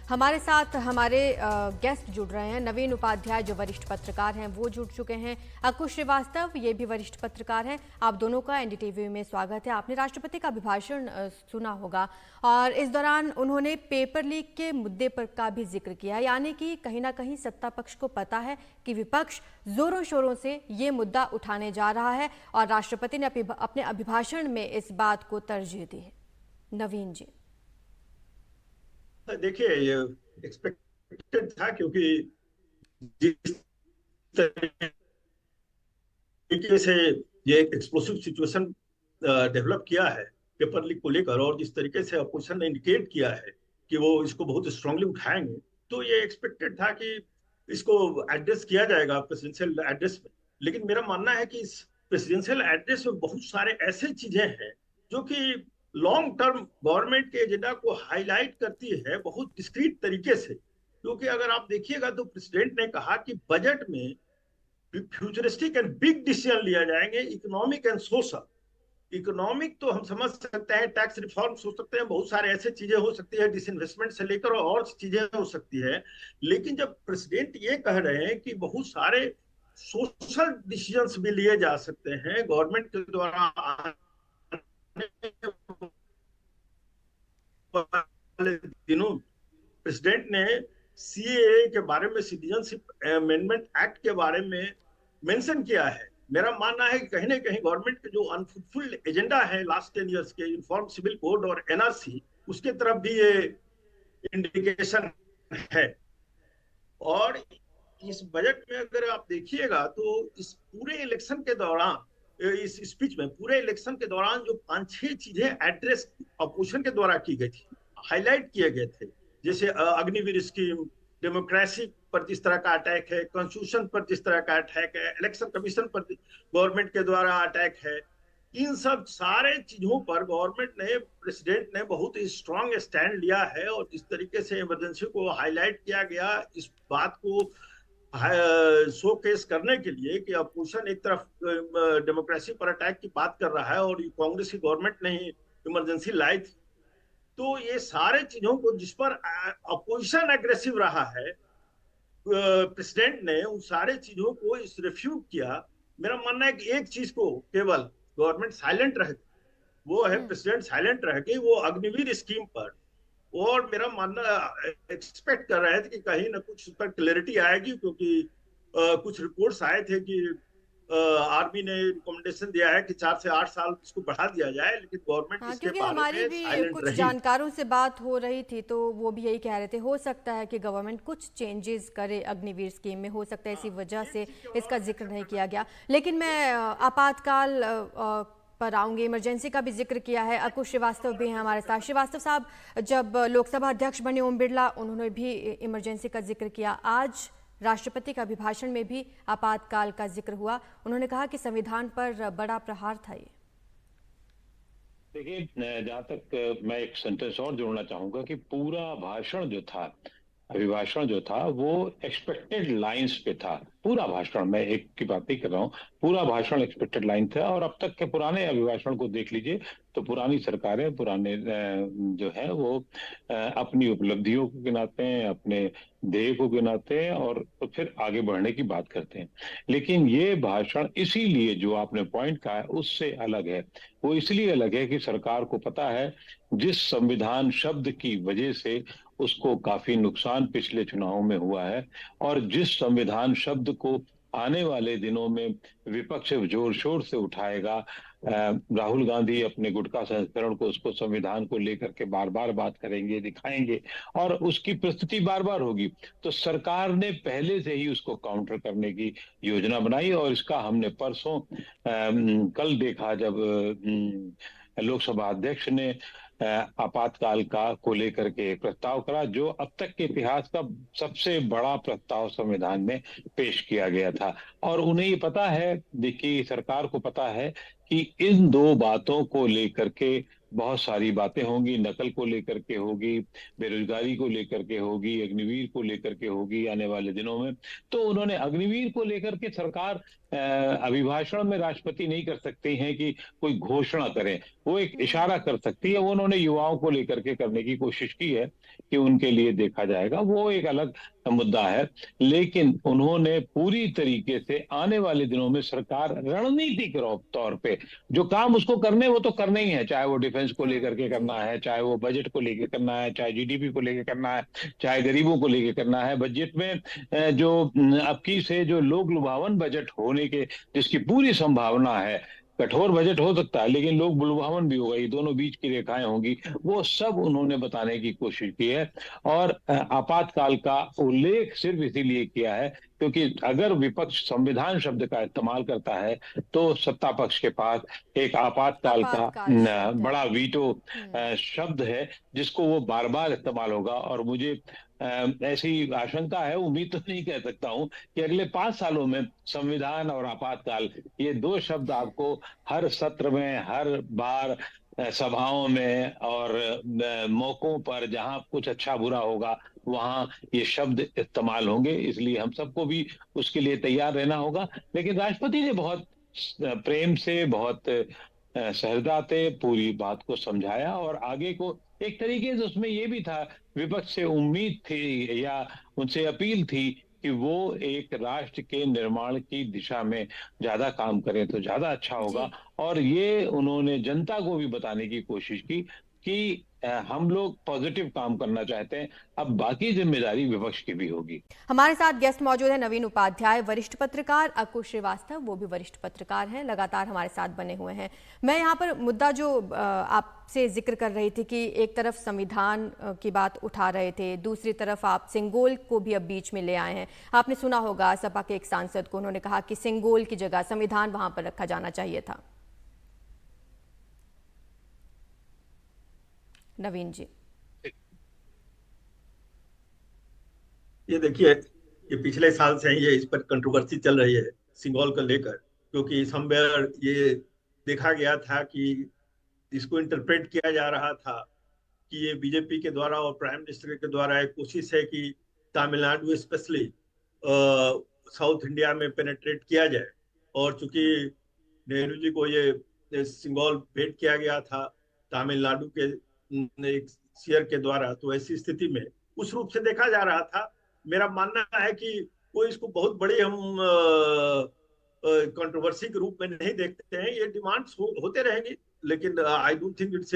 हमारे साथ हमारे गेस्ट जुड़ रहे हैं। नवीन उपाध्याय जो वरिष्ठ पत्रकार हैं वो जुड़ चुके हैं। अकुश श्रीवास्तव ये भी वरिष्ठ पत्रकार हैं। आप दोनों का एनडीटीवी में स्वागत है। आपने राष्ट्रपति का अभिभाषण सुना होगा और इस दौरान उन्होंने पेपर लीक के मुद्दे पर का भी जिक्र किया, यानी कि कहीं ना कहीं सत्ता पक्ष को पता है कि विपक्ष जोरों शोरों से ये मुद्दा उठाने जा रहा है और राष्ट्रपति ने अपने अभिभाषण में इस बात को तरजीह दी है। नवीन जी, देखिए, ये एक्सपेक्टेड था क्योंकि जिस तरीके से ये एक्सप्लोसिव सिचुएशन डेवलप किया है पेपर लीक को लेकर, और जिस तरीके से अपोजिशन ने इंडिकेट किया है कि वो इसको बहुत स्ट्रांगली उठाएंगे, तो ये एक्सपेक्टेड था कि इसको एड्रेस किया जाएगा प्रेसिडेंशियल एड्रेस में। लेकिन मेरा मानना है कि इस प्रेसिडेंशियल एड्रेस में बहुत सारे ऐसे चीजें हैं जो कि लॉन्ग टर्म गवर्नमेंट के एजेंडा को हाईलाइट करती है बहुत डिस्क्रीट तरीके से। क्योंकि अगर आप देखिएगा तो प्रेसिडेंट ने कहा कि बजट में फ्यूचरिस्टिक एंड बिग डिसीजन लिया जाएंगे, इकोनॉमिक एंड सोशल। इकोनॉमिक तो हम समझ सकते हैं, टैक्स रिफॉर्म हो सकते हैं, बहुत सारे ऐसे चीजें हो सकती है, डिसइन्वेस्टमेंट से लेकर और चीजें हो सकती है। लेकिन जब प्रेसिडेंट ये कह रहे हैं कि बहुत सारे सोशल डिसीजंस भी लिए जा सकते हैं गवर्नमेंट के द्वारा दिनों, प्रेसिडेंट ने सीएए के बारे में, सिटीजनशिप अमेंडमेंट एक्ट के बारे में मेंशन किया है। मेरा मानना है कि कहीं ना कहीं गवर्नमेंट के जो अनफुलफिल्ड एजेंडा है लास्ट 10 इयर्स के, यूनिफॉर्म सिविल कोड और एनआरसी, उसके तरफ भी ये इंडिकेशन है। और इस बजट में अगर आप देखिएगा तो इस पूरे इलेक्शन के दौरान, इस स्पीच में पूरे इलेक्शन के दौरान जो 5-6 चीजें एड्रेस अपोजिशन के द्वारा की गई थी, हाईलाइट किए गए थे, जैसे अग्निवीर स्कीम, डेमोक्रेसी पर जिस तरह का अटैक है, कॉन्स्टिट्यूशन पर जिस तरह का अटैक है, इलेक्शन कमीशन पर गवर्नमेंट के द्वारा अटैक है, इन सब सारे चीजों पर गवर्नमेंट ने, प्रेसिडेंट ने बहुत ही स्ट्रांग स्टैंड लिया है। और जिस तरीके से इमरजेंसी को हाईलाइट किया गया, इस बात को शो केस करने के लिए कि अपोजिशन एक तरफ डेमोक्रेसी पर अटैक की बात कर रहा है और कांग्रेस की गवर्नमेंट ने ही इमरजेंसी लाई थी, तो ये सारे चीजों को जिस पर अपोजिशन एग्रेसिव रहा है, प्रेसिडेंट ने उन सारे चीजों को इस रिफ्यूट किया। मेरा मानना है कि एक चीज को केवल गवर्नमेंट साइलेंट रह, वो है प्रेसिडेंट साइलेंट रह गई, वो अग्निवीर स्कीम पर। और मेरा मानना, एक्सपेक्ट कर रहे थे कि कहीं ना कुछ उस पर क्लैरिटी आएगी, क्योंकि कुछ रिपोर्ट्स आए थे कि आर्मी ने रिकमेंडेशन दिया है कि 4 से 8 साल इसको बढ़ा दिया जाए, लेकिन गवर्नमेंट हाँ, इसके क्योंकि बारे हमारी में भी साइलेंट कुछ रही। जानकारों से बात हो रही थी तो वो भी यही कह रहे थे, हो सकता है कि गवर्नमेंट कुछ चेंजेस करे अग्निवीर स्कीम में, हो सकता है इसी वजह से इसका जिक्र नहीं किया गया। लेकिन मैं आपातकाल पर आऊंगी, इमरजेंसी का भी जिक्र किया है। अकुश श्रीवास्तव भी हैं हमारे साथ। श्रीवास्तव साहब, जब लोकसभा अध्यक्ष बने ओम बिरला, उन्होंने भी इमरजेंसी का जिक्र किया। आज राष्ट्रपति का अभिभाषण में भी आपातकाल का जिक्र हुआ। उन्होंने कहा कि संविधान पर बड़ा प्रहार था ये। देखिए, जहां तक मैं एक सेंटेंस और जोड़ना चाहूंगा कि पूरा भाषण जो था, अभिभाषण जो था, वो एक्सपेक्टेड लाइंस पे था। पूरा भाषण, मैं एक की बात नहीं कर रहा हूँ, पूरा भाषण एक्सपेक्टेड लाइन था। और अब तक के पुराने अभिभाषण को देख लीजिए तो पुरानी सरकारें, पुराने जो है वो अपनी उपलब्धियों को गिनाते हैं, अपने ध्येय को गिनाते हैं और तो फिर आगे बढ़ने की बात करते हैं। लेकिन ये भाषण इसीलिए, जो आपने पॉइंट कहा है, उससे अलग है। वो इसलिए अलग है कि सरकार को पता है जिस संविधान शब्द की वजह से उसको काफी नुकसान पिछले चुनावों में हुआ है, और जिस संविधान शब्द को आने वाले दिनों में विपक्ष जोर शोर से उठाएगा, राहुल गांधी अपने गुटखा संस्करण को, उसको संविधान को लेकर के बार बार बात करेंगे, दिखाएंगे और उसकी प्रस्तुति बार बार होगी, तो सरकार ने पहले से ही उसको काउंटर करने की योजना बनाई। और इसका हमने परसों कल देखा, जब लोकसभा अध्यक्ष ने आपातकाल का को लेकर के एक प्रस्ताव करा, जो अब तक के इतिहास का सबसे बड़ा प्रस्ताव संविधान में पेश किया गया था। और उन्हें ये पता है, देखिए सरकार को पता है कि इन दो बातों को लेकर के बहुत सारी बातें होंगी, नकल को लेकर के होगी, बेरोजगारी को लेकर के होगी, अग्निवीर को लेकर के होगी आने वाले दिनों में। तो उन्होंने अग्निवीर को लेकर के सरकार अभिभाषण में राष्ट्रपति नहीं कर सकते हैं कि कोई घोषणा करें, वो एक इशारा कर सकती है। वो उन्होंने युवाओं को लेकर के करने की कोशिश की है कि उनके लिए देखा जाएगा, वो एक अलग मुद्दा है। लेकिन उन्होंने पूरी तरीके से आने वाले दिनों में सरकार रणनीतिक तौर पे जो काम उसको करने वो तो करने ही है, चाहे वो डिफेंस को लेकर के करना है, चाहे वो बजट को लेकर करना है, चाहे जीडीपी को लेकर करना है, चाहे गरीबों को लेकर करना है। बजट में जो अब की से जो लोक लुभावन बजट होने के जिसकी पूरी संभावना है, कठोर बजट हो सकता है लेकिन लोक लुभावन भी होगा, ये दोनों बीच की रेखाएं होंगी, वो सब उन्होंने बताने की कोशिश की है। और आपातकाल का उल्लेख सिर्फ इसीलिए किया है क्योंकि अगर विपक्ष संविधान शब्द का इस्तेमाल करता है तो सत्ता पक्ष के पास एक आपातकाल का आपातकाल शब्द बड़ा है। वीटो शब्द है जिसको वो बार बार इस्तेमाल होगा। और मुझे ऐसी आशंका है, उम्मीद तो नहीं कह सकता हूं कि अगले 5 सालों में संविधान और आपातकाल ये दो शब्द आपको हर सत्र में, हर बार सभाओं में और मौकों पर जहां कुछ अच्छा बुरा होगा वहां ये शब्द इस्तेमाल होंगे। इसलिए हम सबको भी उसके लिए तैयार रहना होगा। लेकिन राष्ट्रपति ने बहुत प्रेम से, बहुत सहजता से पूरी बात को समझाया और आगे को एक तरीके से उसमें ये भी था, विपक्ष से उम्मीद थी या उनसे अपील थी कि वो एक राष्ट्र के निर्माण की दिशा में ज्यादा काम करें तो ज्यादा अच्छा होगा। और ये उन्होंने जनता को भी बताने की कोशिश की कि हम लोग पॉजिटिव काम करना चाहते हैं, अब बाकी जिम्मेदारी विपक्ष की भी होगी। हमारे साथ गेस्ट मौजूद है नवीन उपाध्याय, वरिष्ठ पत्रकार, अकुश श्रीवास्तव, वो भी वरिष्ठ पत्रकार हैं, लगातार हमारे साथ बने हुए हैं। मैं यहाँ पर मुद्दा जो आपसे जिक्र कर रही थी कि एक तरफ संविधान की बात उठा रहे थे, दूसरी तरफ आप सिंगोल को भी अब बीच में ले आए हैं। आपने सुना होगा सपा के एक सांसद को, उन्होंने कहा कि सिंगोल की जगह संविधान वहां पर रखा जाना चाहिए था। नवीन जी, ये देखिए, ये पिछले साल से ये इस पर कंट्रोवर्सी चल रही है सिंगोल को लेकर, क्योंकि समवेयर ये देखा गया था कि इसको इंटरप्रेट किया जा रहा था कि ये बीजेपी के द्वारा और प्राइम मिनिस्टर के द्वारा एक कोशिश है कि तमिलनाडु स्पेशली साउथ इंडिया में पेनेट्रेट किया जाए। और चूंकि नेहरू जी को ये सिंगोल भेंट किया गया था तमिलनाडु के एक शेयर के द्वारा, तो ऐसी स्थिति में उस रूप से देखा जा रहा था। मेरा मानना है कि वो इसको बहुत बड़ी हम कंट्रोवर्सी के रूप में नहीं देखते हैं। ये डिमांड्स होते रहेंगे, लेकिन आई डोंट थिंक इट्स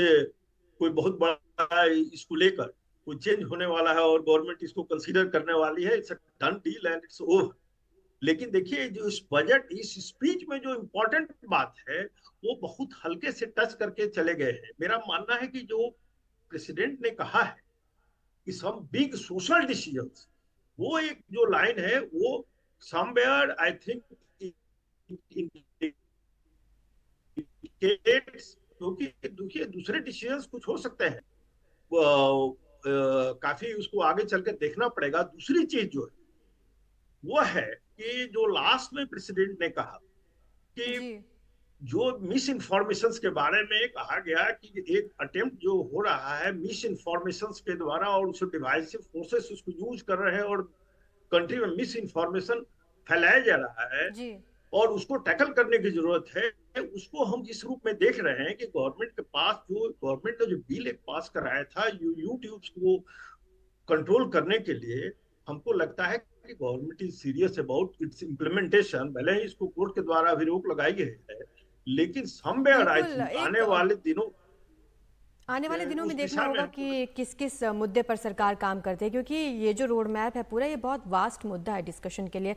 कोई बहुत बड़ा इसको लेकर कोई चेंज होने वाला है और गवर्नमेंट इसको कंसीडर करने वाली है। It's a done deal and it's over. लेकिन देखिए, जो इस बजट, इस स्पीच में जो इम्पोर्टेंट बात है वो बहुत हल्के से टच करके चले गए हैं। मेरा मानना है कि जो प्रेसिडेंट ने कहा है कि सम बिग सोशल डिसीजंस, वो एक जो लाइन है वो समवेयर आई थिंक क्योंकि देखिए दूसरे डिसीजंस कुछ हो सकते हैं, काफी उसको आगे चलकर देखना पड़ेगा। दूसरी चीज जो है वो है कि जो लास्ट में प्रेसिडेंट ने कहा कि जो मिस इन्फॉर्मेशन के बारे में कहा गया कि एक अटेम्प्ट जो हो रहा है मिस इन्फॉर्मेशन के द्वारा और उस डिवाइसिव फोर्सेस उसको यूज कर रहे हैं और कंट्री में मिस इन्फॉर्मेशन फैलाया जा रहा है और उसको टैकल करने की जरूरत है। उसको हम इस रूप में देख रहे हैं कि गवर्नमेंट के पास गवर्नमेंट ने जो बिल एक पास कराया था यूट्यूब को कंट्रोल करने के लिए, हमको लगता है कि government is serious about it's implementation. भले ही इसको कोर्ट के द्वारा भी रोक लगाई गई है, लेकिन समवेयर आई थिंक आने वाले दिनों में देखना होगा कि किस किस मुद्दे पर सरकार काम करती है, क्योंकि ये जो रोड मैप है पूरा, ये बहुत वास्ट मुद्दा है डिस्कशन के लिए।